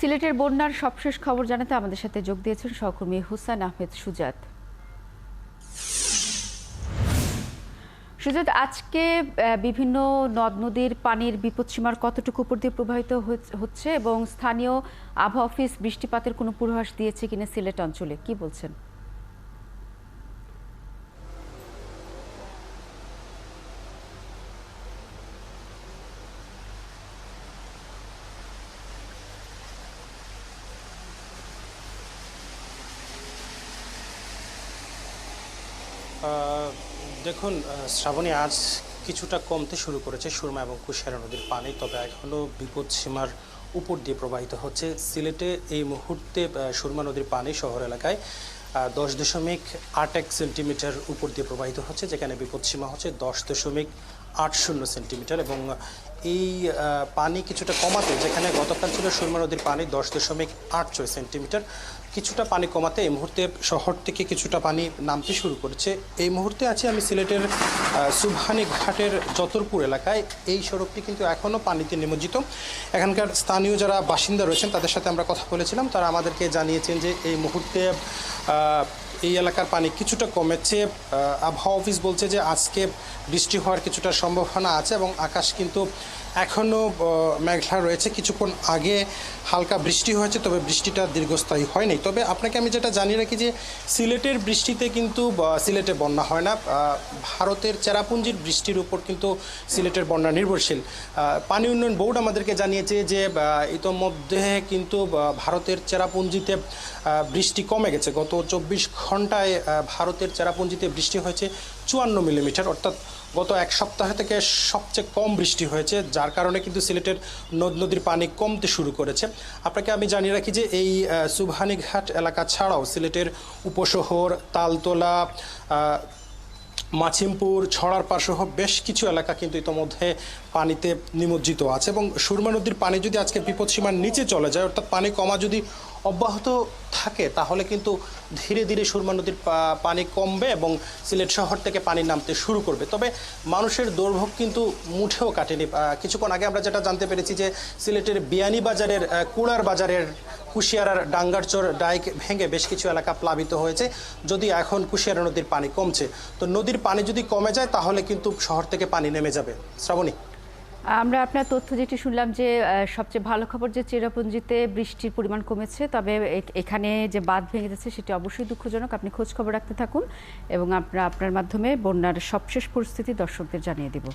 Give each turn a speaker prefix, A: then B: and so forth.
A: সিলেটের বন্যার সবশেষ খবর জানাতে আমাদের সাথে যোগ দিয়েছেন সহকর্মী হুসাইন আহমেদ সুজাত। সুজাত, আজকে বিভিন্ন নদ নদীর পানির বিপদসীমার কতটুকু উপর দিয়ে প্রবাহিত হচ্ছে এবং স্থানীয় আবহাওয়া অফিস বৃষ্টিপাতের কোনো পূর্বাভাস দিয়েছে কিনা সিলেট অঞ্চলে, কি বলছেন?
B: দেখুন শ্রাবণী, আজ কিছুটা কমতে শুরু করেছে সুরমা এবং কুশিয়ারা নদীর পানি, তবে এখনও বিপদসীমার উপর দিয়ে প্রবাহিত হচ্ছে। সিলেটে এই মুহূর্তে সুরমা নদীর পানি শহর এলাকায় 10.81 সেন্টিমিটার উপর দিয়ে প্রবাহিত হচ্ছে, যেখানে বিপদসীমা হচ্ছে 10.80 সেন্টিমিটার। এবং এই পানি কিছুটা কমাতে, যেখানে গতকাল ছিল সুরমা নদীর পানি 10.86 সেন্টিমিটার, কিছুটা পানি কমাতে এই মুহূর্তে শহর থেকে কিছুটা পানি নামতে শুরু করেছে। এই মুহূর্তে আছি আমি সিলেটের সুবহানি ঘাটের যতরপুর এলাকায়। এই সড়কটি কিন্তু এখনও পানিতে নিমজ্জিত। এখানকার স্থানীয় যারা বাসিন্দা রয়েছেন তাদের সাথে আমরা কথা বলেছিলাম, তারা আমাদেরকে জানিয়েছেন যে এই মুহূর্তে এই এলাকার পানি কিছুটা কমেছে। আবহাওয়া অফিস বলছে যে আজকে বৃষ্টি হওয়ার কিছুটা সম্ভাবনা আছে এবং আকাশ কিন্তু এখনও মেঘলা রয়েছে। কিছুক্ষণ আগে হালকা বৃষ্টি হয়েছে, তবে বৃষ্টিটা দীর্ঘস্থায়ী হয়নি। তবে আপনাকে আমি যেটা জানিয়ে রাখি যে সিলেটের বৃষ্টিতে কিন্তু সিলেটে বন্যা হয় না। ভারতের চেরাপুঞ্জির বৃষ্টির উপর কিন্তু সিলেটের বন্যা নির্ভরশীল। পানি উন্নয়ন বোর্ড আমাদেরকে জানিয়েছে যে ইতোমধ্যে কিন্তু ভারতের চেরাপুঞ্জিতে বৃষ্টি কমে গেছে। গত 24 ঘন্টায় ভারতের চেরাপুঞ্জিতে বৃষ্টি হয়েছে 54 মিলিমিটার, অর্থাৎ গত এক সপ্তাহ থেকে সবচেয়ে কম বৃষ্টি হয়েছে, যার কারণে কিন্তু সিলেটের নদ নদীর পানি কমতে শুরু করেছে। আপনাকে আমি জানিয়ে রাখি যে এই সুবহানিঘাট এলাকা ছাড়াও সিলেটের উপশহর, তালতলা, মাছিমপুর, ছড়ারপাড় সহ বেশ কিছু এলাকা কিন্তু ইতোমধ্যে পানিতে নিমজ্জিত আছে। এবং সুরমা নদীর পানি যদি আজকে বিপদসীমার নিচে চলে যায়, অর্থাৎ পানি কমা যদি অব্যাহত থাকে, তাহলে কিন্তু ধীরে ধীরে সুরমা নদীর পানি কমবে এবং সিলেট শহর থেকে পানি নামতে শুরু করবে। তবে মানুষের দুর্ভোগ কিন্তু মুঠেও কাটেনি। কিছুক্ষণ আগে আমরা যেটা জানতে পেরেছি যে সিলেটের বিয়ানীবাজারের কুড়ার বাজারের কুশিয়ারার ডাঙ্গারচর ডাইক ভেঙে বেশ কিছু এলাকা প্লাবিত হয়েছে, যদি এখন কুশিয়ারা নদীর পানি কমছে। তো নদীর পানি যদি কমে যায় তাহলে কিন্তু শহর থেকে পানি নেমে যাবে। শ্রাবণী,
A: আমরা আপনার তথ্য যেটি শুনলাম যে সবচেয়ে ভালো খবর যে চেরাপুঞ্জিতে বৃষ্টির পরিমাণ কমেছে, তবে এখানে যে বাঁধ ভেঙে যাচ্ছে সেটি অবশ্যই দুঃখজনক। আপনি খোঁজ খবর রাখতে থাকুন এবং আমরা আপনার মাধ্যমে বন্যার সবশেষ পরিস্থিতি দর্শকদের জানিয়ে দেব।